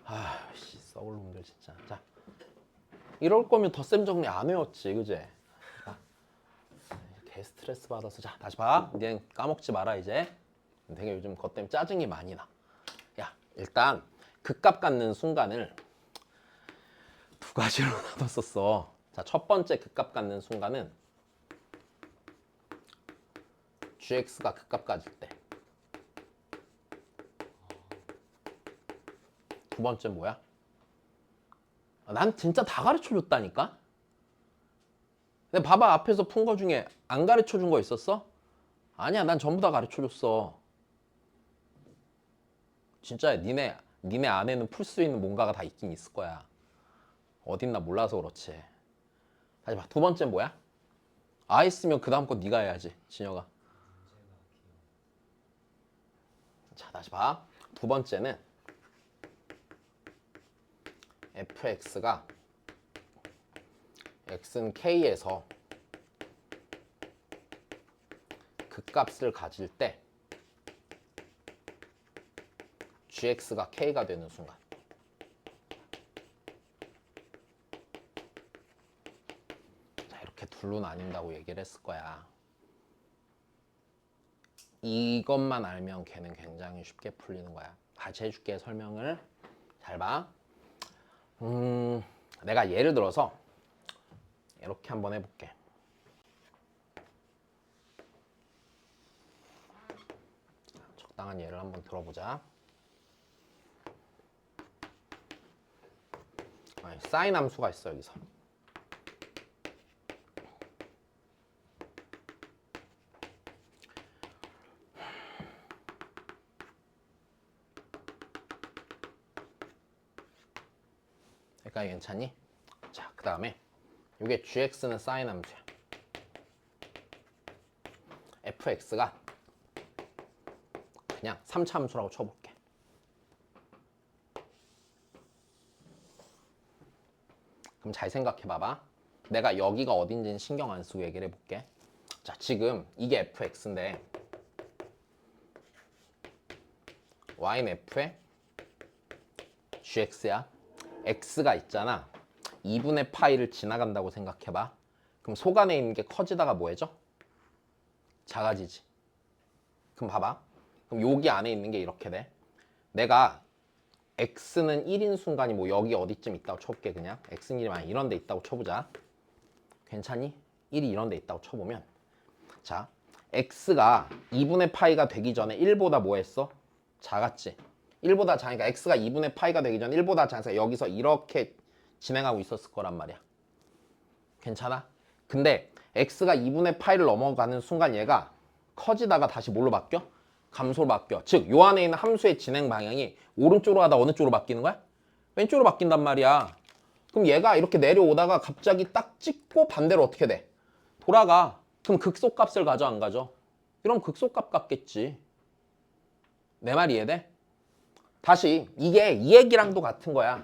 아씨 썩을 놈들 진짜. 자 이럴 거면 덧셈 정리 안 외웠지 그제? 개 스트레스 받아서. 자 다시 봐. 이제 까먹지 마라 이제. 되게 요즘 것 때문에 짜증이 많이 나. 야 일단 극값 갖는 순간을 두 가지로 나눴었어. 자 첫 번째 극값 갖는 순간은 gx가 극값 가질 때. 두 번째 뭐야? 난 진짜 다 가르쳐줬다니까? 근데 봐봐 앞에서 푼 거 중에 안 가르쳐준 거 있었어? 아니야 난 전부 다 가르쳐줬어. 진짜 니네 안에는 풀 수 있는 뭔가가 다 있긴 있을 거야. 어딨나 몰라서 그렇지. 다시 봐. 두 번째 뭐야? 아 있으면 그 다음 거 네가 해야지 진혁아. 자 다시 봐. 두 번째는 fx가 x는 k에서 극값을 가질 때 gx가 k가 되는 순간. 자 이렇게 둘로 나뉜다고 얘기를 했을 거야. 이것만 알면 걔는 굉장히 쉽게 풀리는 거야. 같이 해줄게 설명을. 잘 봐. 내가 예를 들어서 이렇게 한번 해볼게. 적당한 예를 한번 들어보자. 사인 함수가 있어 여기서. 여기까지 괜찮니? 자, 그 다음에 이게 gx는 사인 함수야. fx가 그냥 3차 함수라고 쳐볼게. 그럼 잘 생각해 봐봐. 내가 여기가 어딘지는 신경 안 쓰고 얘기를 해볼게. 자, 지금 이게 fx인데 y는 f의 gx야. x가 있잖아. 2분의 파이를 지나간다고 생각해봐. 그럼 속 안에 있는 게 커지다가 뭐해져? 작아지지. 그럼 봐봐. 그럼 여기 안에 있는 게 이렇게 돼. 내가 x는 1인 순간이 뭐 여기 어디쯤 있다고 쳐볼게. 그냥 x는 1이 만약 이런 데 있다고 쳐보자. 괜찮니? 1이 이런 데 있다고 쳐보면 자 x가 2분의 파이가 되기 전에 1보다 뭐 했어? 작았지. 1보다 작으니까 x가 2분의 파이가 되기 전에 1보다 작으니까 여기서 이렇게 진행하고 있었을 거란 말이야. 괜찮아? 근데 x가 2분의 파이를 넘어가는 순간 얘가 커지다가 다시 뭘로 바뀌어? 감소로 바뀌어. 즉, 요 안에 있는 함수의 진행 방향이 오른쪽으로 가다 어느 쪽으로 바뀌는 거야? 왼쪽으로 바뀐단 말이야. 그럼 얘가 이렇게 내려오다가 갑자기 딱 찍고 반대로 어떻게 돼? 돌아가. 그럼 극소값을 가져 안 가져? 이러면 극소값 같겠지. 내 말 이해돼? 다시 이게 이 얘기랑도 같은 거야.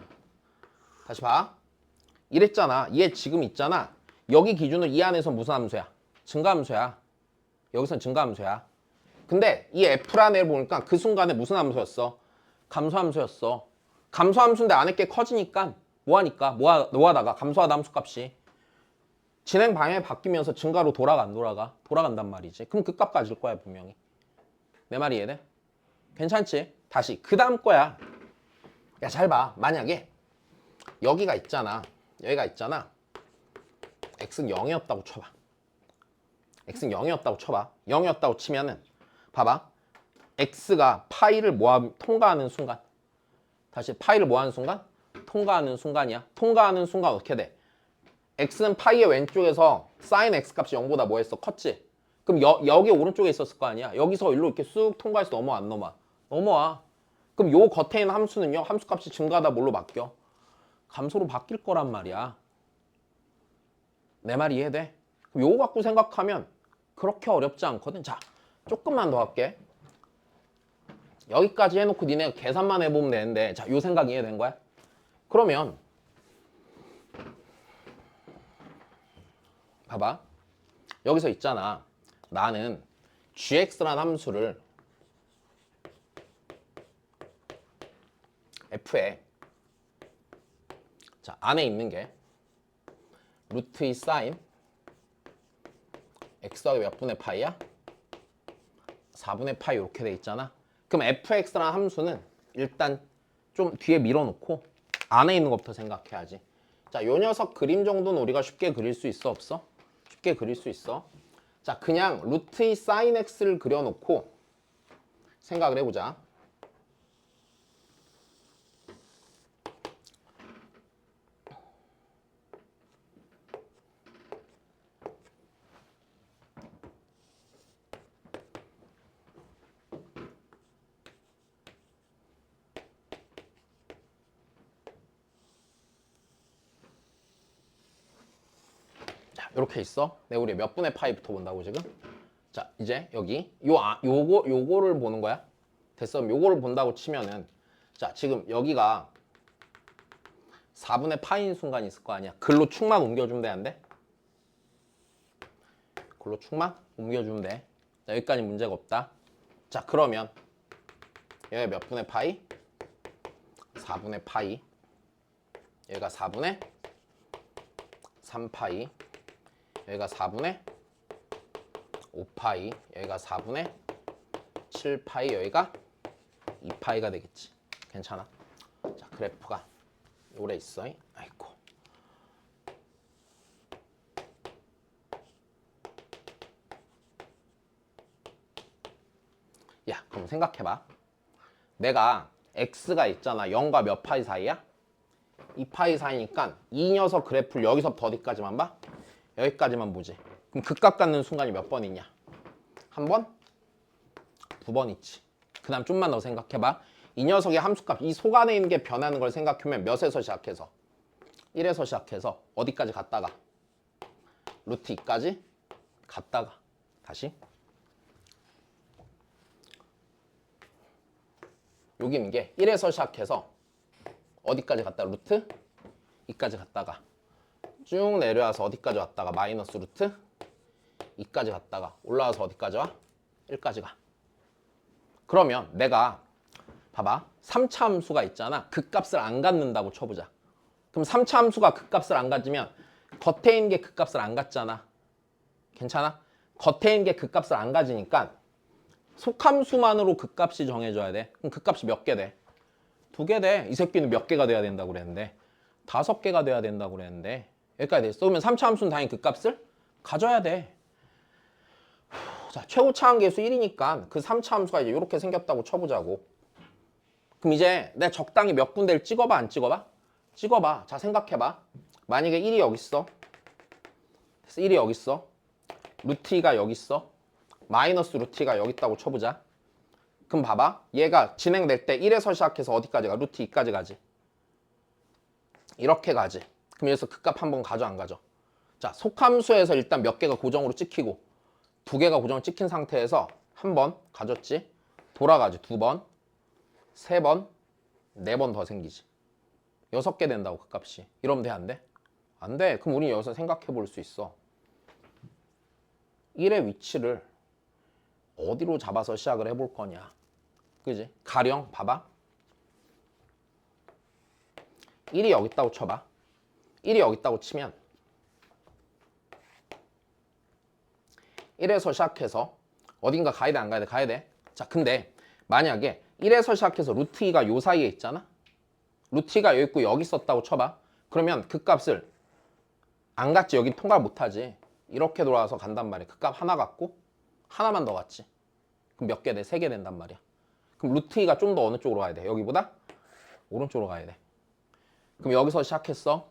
다시 봐. 이랬잖아. 얘 지금 있잖아. 여기 기준으로 이 안에서 무슨 함수야? 증가함수야. 여기선 증가함수야. 근데 이 F라는 애를 보니까 그 순간에 무슨 함수였어? 감소함수였어. 감소함수인데 안에 게 커지니까 뭐하니까? 뭐하다가 감소하다 함수값이 진행 방향이 바뀌면서 증가로 돌아가 안 돌아가? 돌아간단 말이지. 그럼 그 값 가질 거야 분명히. 내 말이 이해돼? 괜찮지? 다시 그 다음 거야. 야 잘 봐. 만약에 여기가 있잖아. 여기가 있잖아. x는 0이었다고 쳐봐. x는 0이었다고 쳐봐. 0이었다고 치면은 봐봐. x가 파이를 통과하는 순간. 다시 파이를 뭐하는 순간? 통과하는 순간이야. 통과하는 순간 어떻게 돼? x는 파이의 왼쪽에서 sin x 값이 0보다 뭐 했어? 컸지? 그럼 여기 오른쪽에 있었을 거 아니야? 여기서 일로 이렇게 쑥 통과해서 넘어와 안 넘어와? 넘어와. 그럼 요 겉에 있는 함수는요? 함수값이 증가하다 뭘로 바뀌어? 감소로 바뀔 거란 말이야. 내 말이 이해돼? 그럼 요거 갖고 생각하면 그렇게 어렵지 않거든. 자, 조금만 더 할게. 여기까지 해놓고 니네가 계산만 해보면 되는데 자, 요 생각 이해된 거야? 그러면 봐봐. 여기서 있잖아. 나는 gx라는 함수를 f에 자 안에 있는 게 루트의 사인 x하기 몇 분의 파이야? 4분의 파이 이렇게 돼 있잖아. 그럼 fx라는 함수는 일단 좀 뒤에 밀어놓고 안에 있는 것부터 생각해야지. 자, 요 녀석 그림 정도는 우리가 쉽게 그릴 수 있어 없어? 쉽게 그릴 수 있어. 자, 그냥 루트의 사인 x를 그려놓고 생각을 해보자. 이렇게 있어. 내가 우리 몇 분의 파이부터 본다고 지금? 자, 이제 여기 요거를 보는 거야. 됐어. 요거를 본다고 치면은 자, 지금 여기가 4분의 파이인 순간이 있을 거 아니야. 글로 축만 옮겨주면 돼, 안 돼? 글로 축만 옮겨주면 돼. 자, 여기까지 문제가 없다. 자, 그러면 여기 몇 분의 파이? 4분의 파이. 여기가 4분의 3파이. 여기가 4분의 5파이, 여기가 4분의 7파이, 여기가 2파이가 되겠지. 괜찮아? 자, 그래프가 요래 있어. 아이고. 야, 그럼 생각해봐. 내가 x가 있잖아. 0과 몇 파이 사이야? 2파이 사이니까 이 녀석 그래프를 여기서부터 어디까지만 봐? 여기까지만 보지. 그럼 극값 갖는 순간이 몇 번 있냐? 한 번? 두 번 있지. 그 다음 좀만 더 생각해봐. 이 녀석의 함수값, 이 속 안에 있는 게 변하는 걸 생각하면 몇에서 시작해서? 1에서 시작해서 어디까지 갔다가? 루트 2까지 갔다가 다시 여기 있는 게 1에서 시작해서 어디까지 갔다? 루트 2까지 갔다가 쭉 내려와서 어디까지 왔다가 마이너스 루트 2까지 갔다가 올라와서 어디까지 와? 1까지 가. 그러면 내가 봐봐. 3차 함수가 있잖아. 그 값을 안 갖는다고 쳐보자. 그럼 3차 함수가 그 값을 안 가지면 겉에 있는 게 그 값을 안 갖잖아. 괜찮아? 겉에 있는 게 그 값을 안 가지니까 속함수만으로 그 값이 정해져야 돼. 그럼 그 값이 몇 개 돼? 2개 돼. 이 새끼는 몇 개가 돼야 된다고 그랬는데 5개가 돼야 된다고 그랬는데 여기까지 됐어. 그러면 3차 함수는 당연히 그 값을 가져야 돼. 자, 최고 차항계수 1이니까 그 3차 함수가 이제 이렇게 생겼다고 쳐보자고. 그럼 이제 내가 적당히 몇 군데를 찍어봐, 안 찍어봐? 찍어봐. 자, 생각해봐. 만약에 1이 여기 있어. 그래서 1이 여기 있어. 루트 2가 여기 있어. 마이너스 루트 2가 여기 있다고 쳐보자. 그럼 봐봐. 얘가 진행될 때 1에서 시작해서 어디까지 가? 루트 2까지 가지. 이렇게 가지. 그럼 여기서 그 값 한번 가져, 안 가져? 자, 속함수에서 일단 몇 개가 고정으로 찍히고 2개가 고정을 찍힌 상태에서 한 번 가졌지. 돌아가지. 2번. 3번, 4번 더 생기지. 6개 된다고 그 값이. 이러면 돼, 안 돼? 안 돼. 그럼 우리 여기서 생각해 볼 수 있어. 1의 위치를 어디로 잡아서 시작을 해볼 거냐. 그지? 가령 봐봐. 1이 여기 있다고 쳐봐. 1이 여기 있다고 치면 1에서 시작해서 어딘가 가야 돼, 안 가야 돼? 가야 돼. 자, 근데 만약에 1에서 시작해서 루트 2가 요 사이에 있잖아? 루트 2가 여기 있고 여기 있었다고 쳐봐. 그러면 그 값을 안 갔지. 여기 통과를 못하지. 이렇게 돌아와서 간단 말이야. 그 값 하나 갖고 하나만 더 갔지. 그럼 몇 개 돼? 3개 된단 말이야. 그럼 루트 2가 좀 더 어느 쪽으로 가야 돼? 여기보다? 오른쪽으로 가야 돼. 그럼 여기서 시작했어.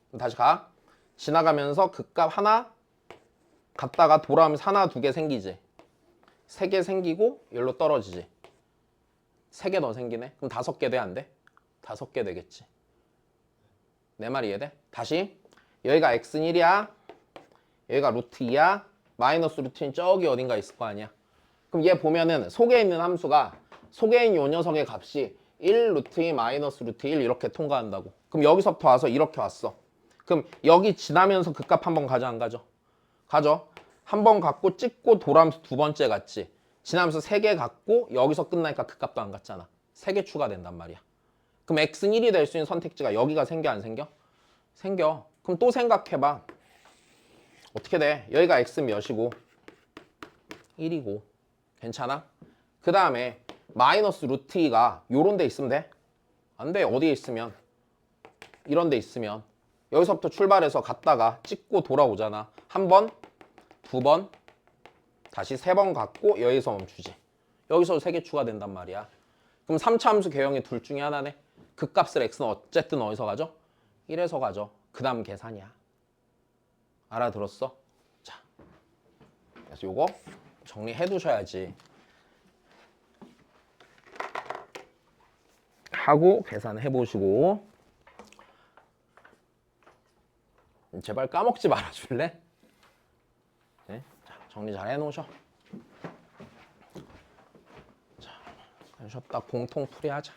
그럼 다시 가. 지나가면서 그 값 하나 갔다가 돌아오면서 하나, 2개 생기지. 3개 생기고 여기로 떨어지지. 3개 더 생기네. 그럼 5개 돼, 안 돼? 5개 되겠지. 내 말 이해돼? 다시. 여기가 x는 1이야. 여기가 루트 2야. 마이너스 루트 2는 저기 어딘가 있을 거 아니야. 그럼 얘 보면은 속에 있는 함수가 속에 있는 요 녀석의 값이 1 루트 2 마이너스 루트 1 이렇게 통과한다고. 그럼 여기서부터 와서 이렇게 왔어. 그럼 여기 지나면서 그 값 한번 가져, 안 가져? 가져. 한 번 갖고 찍고 돌아오면서 두 번째 갔지. 지나면서 3개 갖고 여기서 끝나니까 그 값도 안 갔잖아. 3개 추가된단 말이야. 그럼 x는 1이 될 수 있는 선택지가 여기가 생겨, 안 생겨? 생겨. 그럼 또 생각해봐. 어떻게 돼? 여기가 x 몇이고 1이고 괜찮아? 그 다음에 마이너스 루트 2가 요런 데 있으면 돼? 안 돼. 어디에 있으면? 이런 데 있으면 여기서부터 출발해서 갔다가 찍고 돌아오잖아. 한 번, 2번, 다시 3번 갖고 여기서 멈추지. 여기서 3개 추가된단 말이야. 그럼 3차 함수 개형의 둘 중에 하나네. 그 값을 x는 어쨌든 어디서 가죠? 1에서 가죠. 그 다음 계산이야. 알아들었어? 자, 그래서 요거 정리해 두셔야지. 하고 계산해 보시고 제발 까먹지 말아 줄래? 네? 자, 정리 잘 해놓으셔. 자, 쉬었다 공통 풀이하자.